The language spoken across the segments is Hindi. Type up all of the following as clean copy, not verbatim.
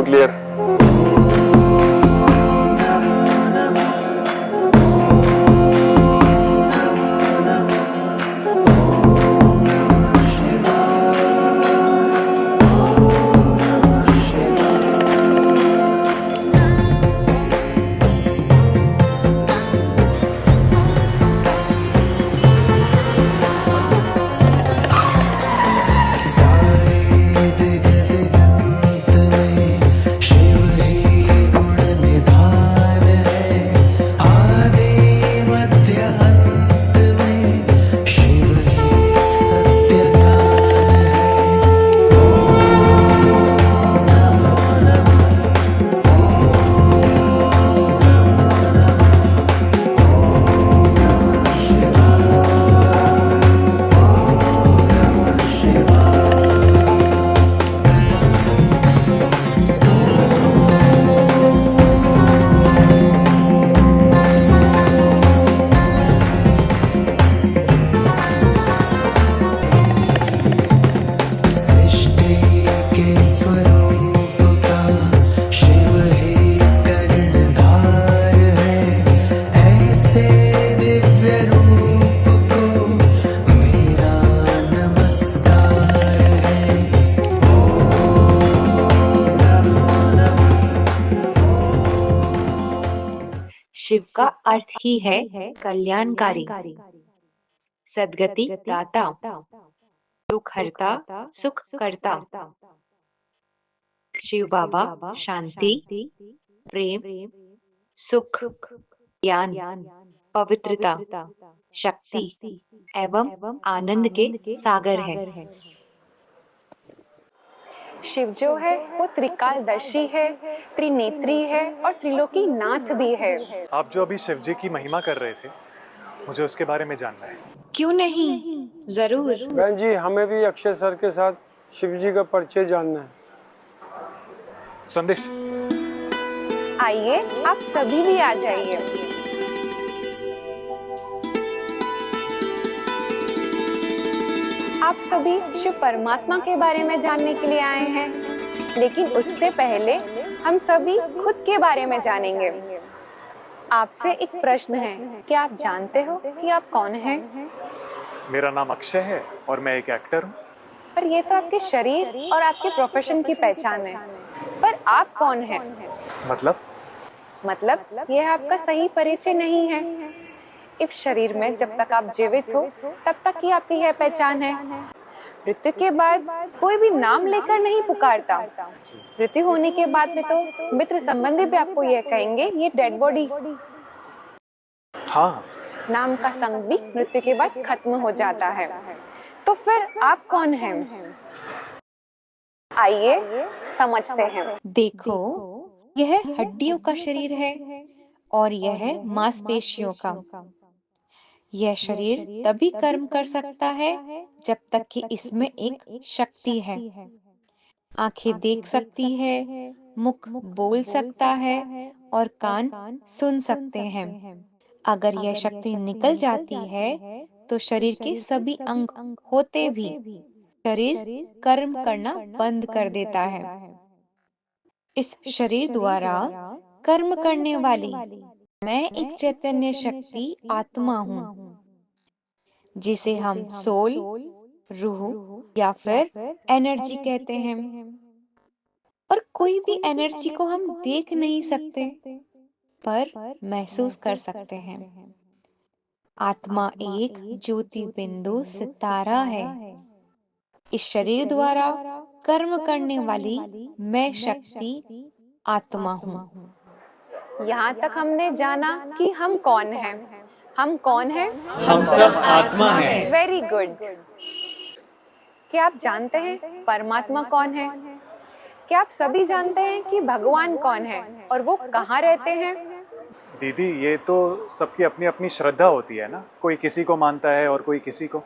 क्लियर। शिव का अर्थ ही है कल्याणकारी, सद्गति दाता, दुख हरता, सुख करता। शिव बाबा शांति, प्रेम, सुख, ज्ञान, पवित्रता, शक्ति एवं आनंद के सागर है। शिव जो है वो त्रिकालदर्शी है, त्रिनेत्री है और त्रिलोकी नाथ भी है। आप जो अभी शिव जी की महिमा कर रहे थे, मुझे उसके बारे में जानना है। क्यों नहीं, जरूर। बहन जी, हमें भी अक्षय सर के साथ शिव जी का परिचय जानना है। संदेश। आइए, आप सभी भी आ जाइए। आप सभी शिव परमात्मा के बारे में जानने के लिए आए हैं, लेकिन उससे पहले हम सभी खुद के बारे में जानेंगे। आपसे एक प्रश्न है, क्या आप जानते हो कि आप कौन हैं? मेरा नाम अक्षय है और मैं एक एक्टर हूँ। पर ये तो आपके शरीर और आपके प्रोफेशन की पहचान है, पर आप कौन हैं? मतलब यह आपका सही परिचय नहीं है। इस शरीर में जब तक आप जीवित हो तब तक ही आपकी यह पहचान है। मृत्यु के बाद कोई भी नाम लेकर नहीं पुकारता। मृत्यु होने के बाद में तो मित्र संबंधी भी आपको यह कहेंगे, ये डेड बॉडी। हाँ। नाम का संग भी मृत्यु के बाद खत्म हो जाता है। तो फिर आप कौन हैं? आइए समझते हैं। देखो, यह हड्डियों का शरीर है और यह मांसपेशियों का। यह शरीर तभी कर्म कर सकता है जब तक कि इसमें एक शक्ति है। आंखें देख सकती है, मुख बोल सकता है और कान सुन सकते हैं। अगर यह शक्ति निकल जाती है तो शरीर के सभी अंग होते भी शरीर कर्म करना बंद कर देता है। इस शरीर द्वारा कर्म करने वाली मैं एक चैतन्य शक्ति आत्मा हूँ, जिसे हम सोल, रूह या फिर एनर्जी कहते हैं। और कोई भी एनर्जी को हम देख नहीं सकते, पर महसूस कर सकते हैं। आत्मा एक ज्योति बिंदु सितारा है। इस शरीर द्वारा कर्म करने वाली मैं शक्ति आत्मा हूँ। यहाँ तक हमने जाना कि हम कौन हैं। हम कौन हैं? हम सब आत्मा हैं। Very good. क्या आप जानते हैं परमात्मा कौन है? क्या आप सभी जानते हैं कि भगवान कौन है और वो कहाँ रहते हैं? दीदी, ये तो सबकी अपनी अपनी श्रद्धा होती है ना, कोई किसी को मानता है और कोई किसी को।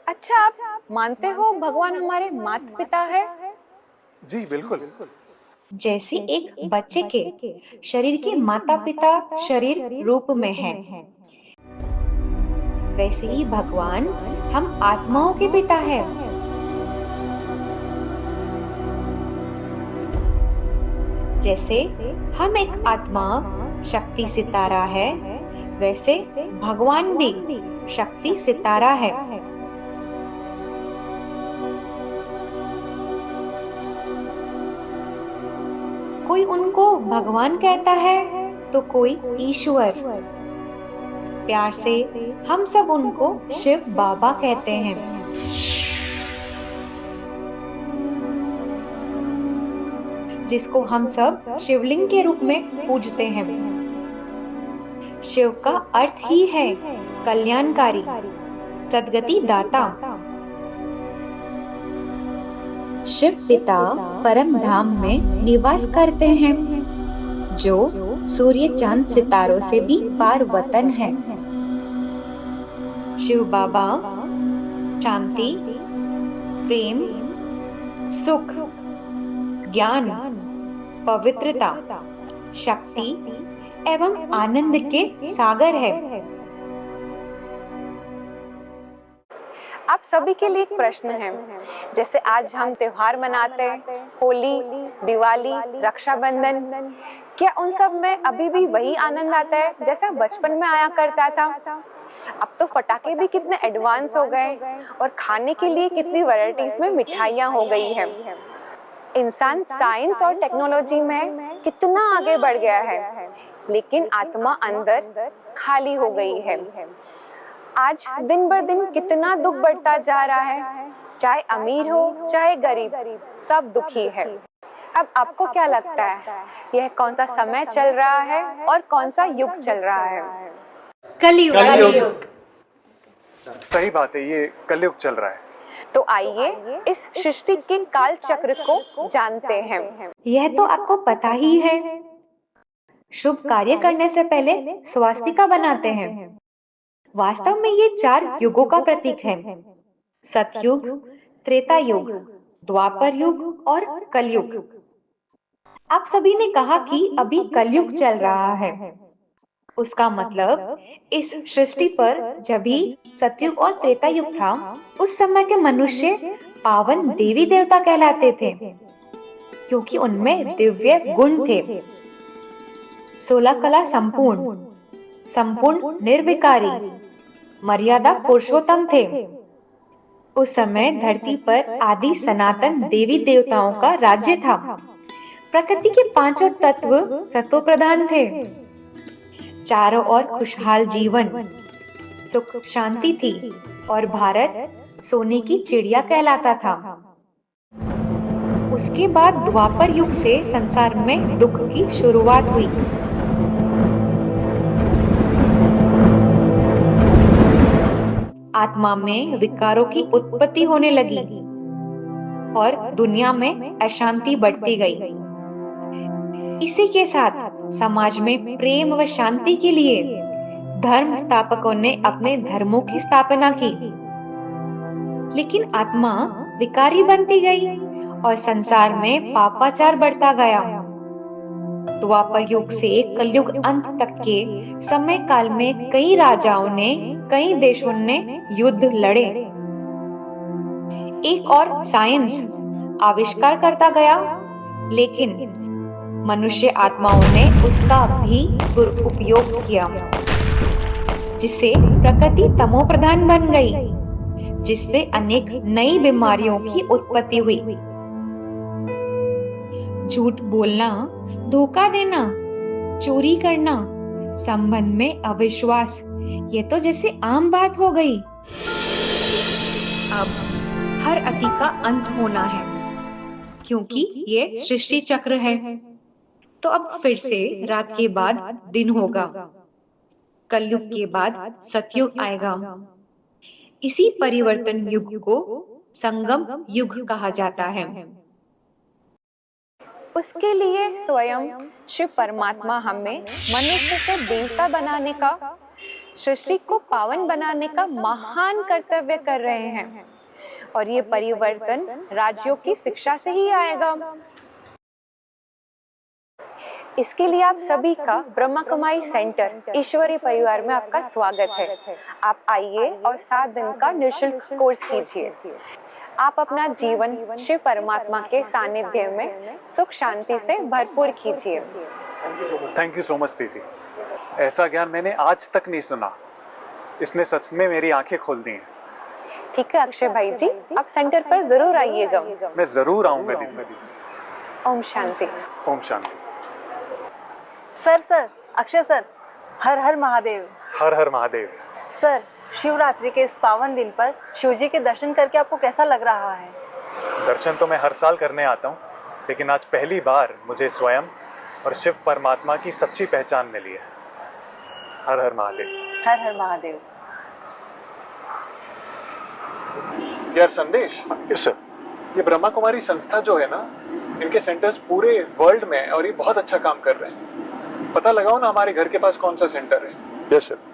अच्छा, आप मानते हो भगवान हमारे माता पिता है? जी बिल्कुल। जैसे एक बच्चे के शरीर के माता पिता शरीर रूप में हैं, वैसे ही भगवान हम आत्माओं के पिता हैं। जैसे हम एक आत्मा शक्ति सितारा है, वैसे भगवान भी शक्ति सितारा है। कोई उनको भगवान कहता है तो कोई ईश्वर। प्यार से हम सब उनको शिव बाबा कहते हैं। जिसको हम सब शिवलिंग के रूप में पूजते हैं। शिव का अर्थ ही है कल्याणकारी, सद्गति दाता। शिव पिता परम धाम में निवास करते हैं, जो सूर्य चांद सितारों से भी पार वतन है। शिव बाबा शांति, प्रेम, सुख, ज्ञान, पवित्रता, शक्ति एवं आनंद के सागर है। आप सभी के लिए एक प्रश्न है। जैसे आज हम त्योहार मनाते हैं, होली, दिवाली, रक्षाबंधन, क्या उन सब में अभी भी वही आनंद आता है जैसा बचपन में आया करता था? अब तो फटाके भी कितने एडवांस हो गए और खाने के लिए कितनी वैरायटीज में मिठाइयाँ हो गई है। इंसान साइंस और टेक्नोलॉजी में कितना आगे बढ़ गया है, लेकिन आत्मा अंदर खाली हो गई है। आज दिन बर दिन कितना दुख बढ़ता जा रहा है, चाहे अमीर हो चाहे गरीब, सब दुखी है। अब आपको क्या लगता है, यह कौन सा समय चल रहा है और कौन सा युग चल रहा है? कलयुग। सही बात है, ये कलयुग चल रहा है। तो आइए इस सृष्टि के काल चक्र को जानते हैं। यह तो आपको पता ही है, शुभ कार्य करने से पहले स्वास्तिका बनाते हैं। वास्तव में ये 4 युगों का प्रतीक है: सतयुग, त्रेता युग, द्वापर युग और कलयुग। आप सभी ने कहा कि अभी कलयुग चल रहा है। उसका मतलब इस सृष्टि पर जब भी सतयुग और त्रेता युग था, उस समय के मनुष्य पावन देवी देवता कहलाते थे, क्योंकि उनमें दिव्य गुण थे। 16 कला संपूर्ण, संपूर्ण निर्विकारी, मर्यादा पुरुषोत्तम थे। उस समय धरती पर आदि सनातन देवी देवताओं का राज्य था। प्रकृति के 5 तत्व सतो प्रधान थे। चारों ओर खुशहाल जीवन, सुख शांति थी और भारत सोने की चिड़िया कहलाता था। उसके बाद द्वापर युग से संसार में दुख की शुरुआत हुई। आत्मा में विकारों की उत्पत्ति होने लगी और दुनिया में अशांति बढ़ती गई। इसी के साथ समाज में प्रेम व शांति के लिए धर्म स्थापकों ने अपने धर्मों की स्थापना की। लेकिन आत्मा विकारी बनती गई और संसार में पापाचार बढ़ता गया। द्वापर युग से कलयुग अंत तक के समय काल में कई राजाओं ने, कई देशों ने युद्ध लड़े। एक और साइंस आविष्कार करता गया, लेकिन मनुष्य आत्माओं ने उसका भी दुरुपयोग किया, जिससे प्रकृति तमोप्रधान बन गई, जिससे अनेक नई बीमारियों की उत्पत्ति हुई। झूठ बोलना, धोखा देना, चोरी करना, संबंध में अविश्वास, ये तो जैसे आम बात हो गई। अब हर अति का अंत होना है, क्योंकि ये सृष्टि चक्र है। तो अब फिर से रात के बाद दिन होगा, कलयुग के बाद सतयुग आएगा। इसी परिवर्तन युग को संगम युग कहा जाता है। उसके लिए स्वयं शिव परमात्मा हमें मनुष्य से देवता बनाने का, सृष्टि को पावन बनाने का महान कर्तव्य कर रहे हैं। और ये परिवर्तन राज्यों की शिक्षा से ही आएगा। इसके लिए आप सभी का ब्रह्मा कुमारी सेंटर ईश्वरीय परिवार में आपका स्वागत है। आप आइए और 7 दिन का निःशुल्क कोर्स कीजिए। आप अपना जीवन शिव परमात्मा के सानिध्य में सुख शांति से भरपूर कीजिए। थैंक यू सो मच दीदी। ऐसा ज्ञान मैंने आज तक नहीं सुना। इसने सच में मेरी आंखें खोल दी हैं। ठीक है अक्षय भाई जी, आप सेंटर पर जरूर आइएगा। मैं जरूर आऊंगा दीदी। ओम शांति। ओम शांति। सर अक्षय सर, हर हर महादेव। हर हर महादेव। सर, शिवरात्रि के इस पावन दिन पर शिवजी के दर्शन करके आपको कैसा लग रहा है? दर्शन तो मैं हर साल करने आता हूँ, लेकिन आज पहली बार मुझे स्वयं और शिव परमात्मा की सच्ची पहचान मिली है। हर हर महादेव। हर हर महादेव। यार संदेश, ये ब्रह्मा कुमारी संस्था जो है ना, इनके सेंटर्स पूरे वर्ल्ड में और ये बहुत अच्छा काम कर रहे हैं। पता लगाओ ना हमारे घर के पास कौन सा सेंटर है। Yes sir.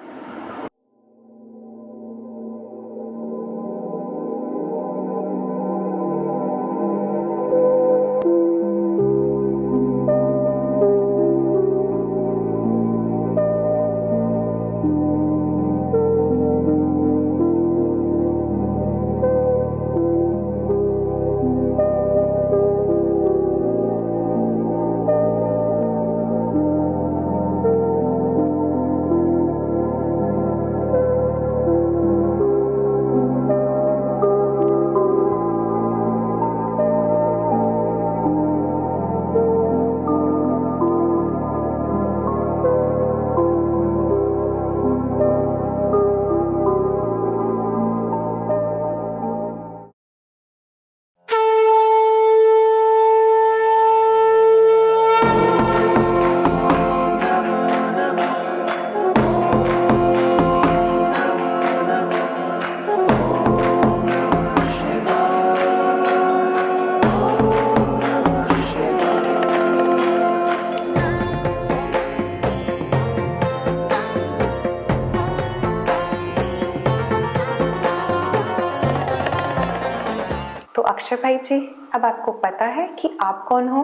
तो अक्षय भाई जी, अब आपको पता है कि आप कौन हो?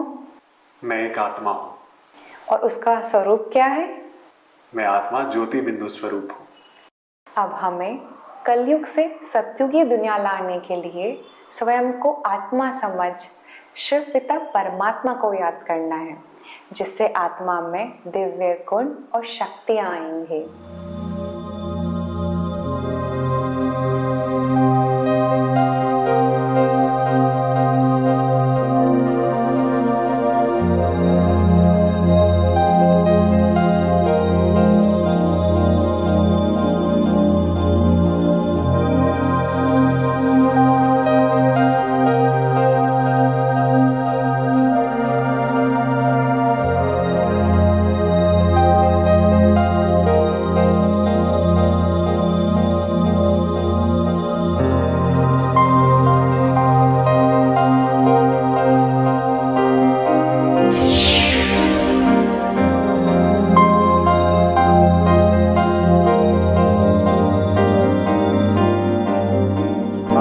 मैं एक आत्मा हूँ। और उसका स्वरूप क्या है? मैं आत्मा ज्योति बिंदु स्वरूप हूँ। अब हमें कलयुग से सतयुगी दुनिया लाने के लिए स्वयं को आत्मा समझ शिव पिता परमात्मा को याद करना है, जिससे आत्मा में दिव्य गुण और शक्तियां आएंगी।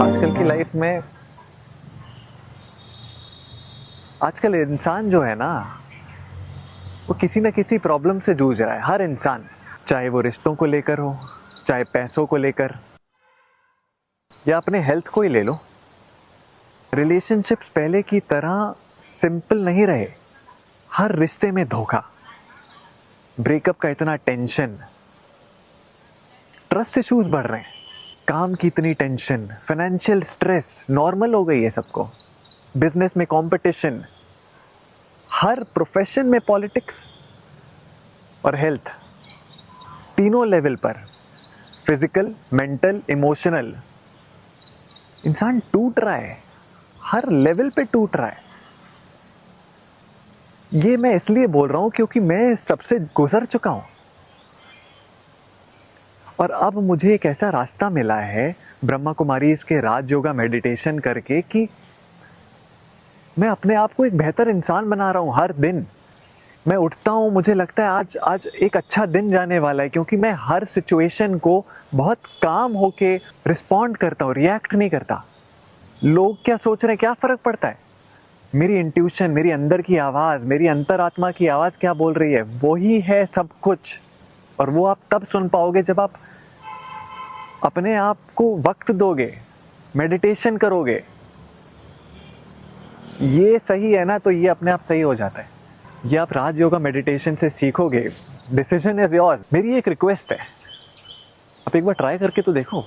आजकल की लाइफ में आजकल इंसान जो है ना, वो किसी ना किसी प्रॉब्लम से जूझ रहा है। हर इंसान, चाहे वो रिश्तों को लेकर हो, चाहे पैसों को लेकर, या अपने हेल्थ को ही ले लो। रिलेशनशिप्स पहले की तरह सिंपल नहीं रहे। हर रिश्ते में धोखा, ब्रेकअप का इतना टेंशन, ट्रस्ट इश्यूज बढ़ रहे हैं, काम की इतनी टेंशन, फाइनेंशियल स्ट्रेस नॉर्मल हो गई है सबको, बिजनेस में कंपटीशन, हर प्रोफेशन में पॉलिटिक्स और हेल्थ, तीनों लेवल पर, फिजिकल, मेंटल, इमोशनल, इंसान टूट रहा है, हर लेवल पे टूट रहा है। ये मैं इसलिए बोल रहा हूं क्योंकि मैं सबसे गुजर चुका हूं, और अब मुझे एक ऐसा रास्ता मिला है ब्रह्मा कुमारी के राज योगा मेडिटेशन करके कि मैं अपने आप को एक बेहतर इंसान बना रहा हूं। हर दिन मैं उठता हूं, मुझे लगता है आज एक अच्छा दिन जाने वाला है, क्योंकि मैं हर सिचुएशन को बहुत काम होके रिस्पॉन्ड करता हूं, रिएक्ट नहीं करता। लोग क्या सोच रहे हैं, क्या फर्क पड़ता है। मेरी इंट्यूशन, मेरी अंदर की आवाज़, मेरी अंतरात्मा की आवाज़ क्या बोल रही है, वही है सब कुछ। और वो आप तब सुन पाओगे जब आप अपने आप को वक्त दोगे, मेडिटेशन करोगे, ये सही है ना, तो ये अपने आप सही हो जाता है। ये आप राज योगा मेडिटेशन से सीखोगे, डिसीजन इज योर्स। मेरी एक रिक्वेस्ट है, आप एक बार ट्राई करके तो देखो।